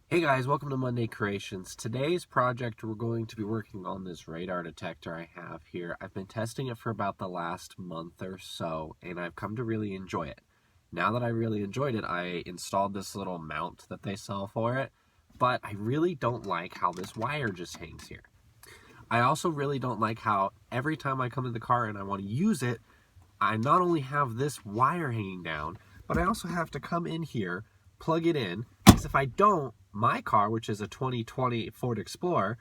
Hey guys, welcome to Monday Creations. Today's project, we're going to be working on this radar detector I have here. I've been testing it for about the last month or so, and I've come to really enjoy it. Now that I really enjoyed it, I installed this little mount that they sell for it, but I really don't like how this wire just hangs here. I also really don't like how every time I come in the car and I want to use it, I not only have this wire hanging down, but I also have to come in here, plug it in, because if I don't, my car, which is a 2020 Ford Explorer,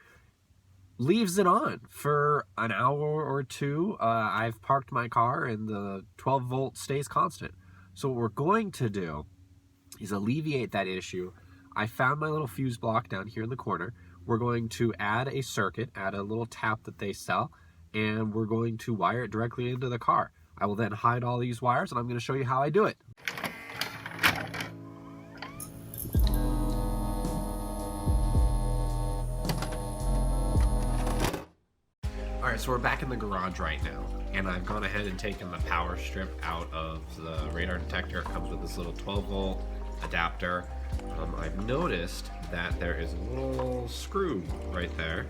leaves it on for an hour or two. I've parked my car and the 12 volt stays constant. So what we're going to do is alleviate that issue. I found my little fuse block down here in the corner. We're going to add a circuit, add a little tap that they sell, and we're going to wire it directly into the car. I will then hide all these wires and I'm going to show you how I do it. Alright, so we're back in the garage right now, and I've gone ahead and taken the power strip out of the radar detector. It comes with this little 12 volt adapter. I've noticed that there is a little screw right there.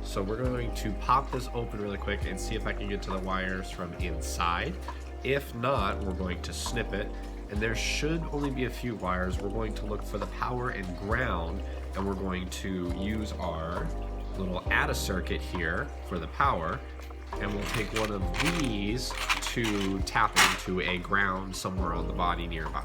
So we're going to pop this open really quick and see if I can get to the wires from inside. If not, we're going to snip it, and there should only be a few wires. We're going to look for the power and ground, and we're going to use our little add a circuit here for the power, and we'll take one of these to tap into a ground somewhere on the body nearby.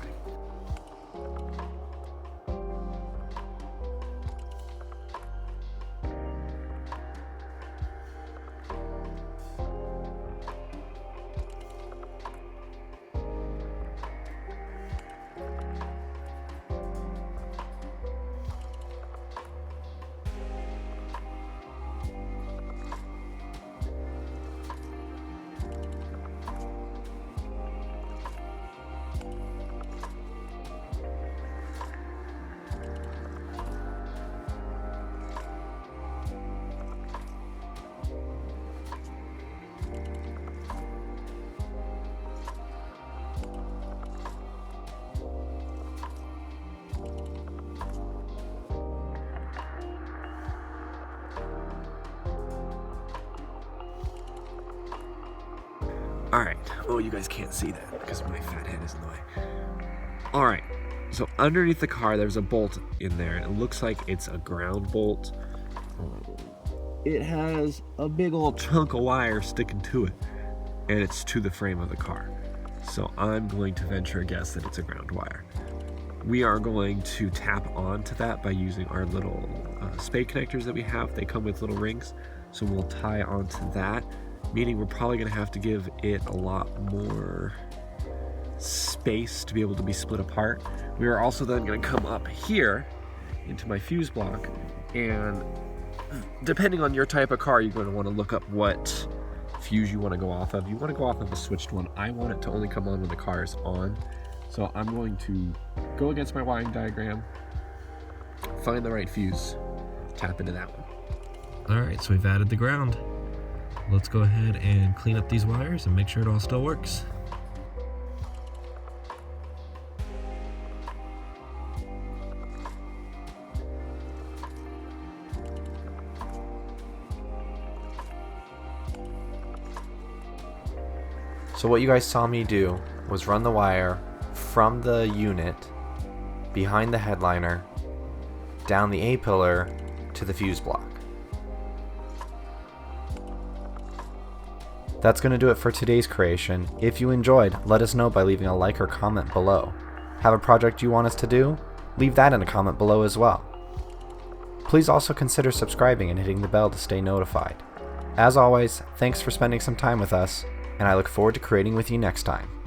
Alright, oh, you guys can't see that because my fat head is in the way. Alright, so underneath the car there's a bolt in there, and it looks like it's a ground bolt. It has a big old chunk of wire sticking to it, and it's to the frame of the car. So I'm going to venture a guess that it's a ground wire. We are going to tap onto that by using our little spade connectors that we have. They come with little rings, so we'll tie onto that, meaning we're probably going to have to give it a lot more space to be able to be split apart. We are also then going to come up here into my fuse block, and depending on your type of car, you're going to want to look up what fuse you want to go off of. You want to go off of a switched one. I want it to only come on when the car is on. So I'm going to go against my wiring diagram, find the right fuse, tap into that one. Alright, so we've added the ground. Let's go ahead and clean up these wires and make sure it all still works. So what you guys saw me do was run the wire from the unit behind the headliner down the A-pillar to the fuse block. That's going to do it for today's creation. If you enjoyed, let us know by leaving a like or comment below. Have a project you want us to do? Leave that in a comment below as well. Please also consider subscribing and hitting the bell to stay notified. As always, thanks for spending some time with us, and I look forward to creating with you next time.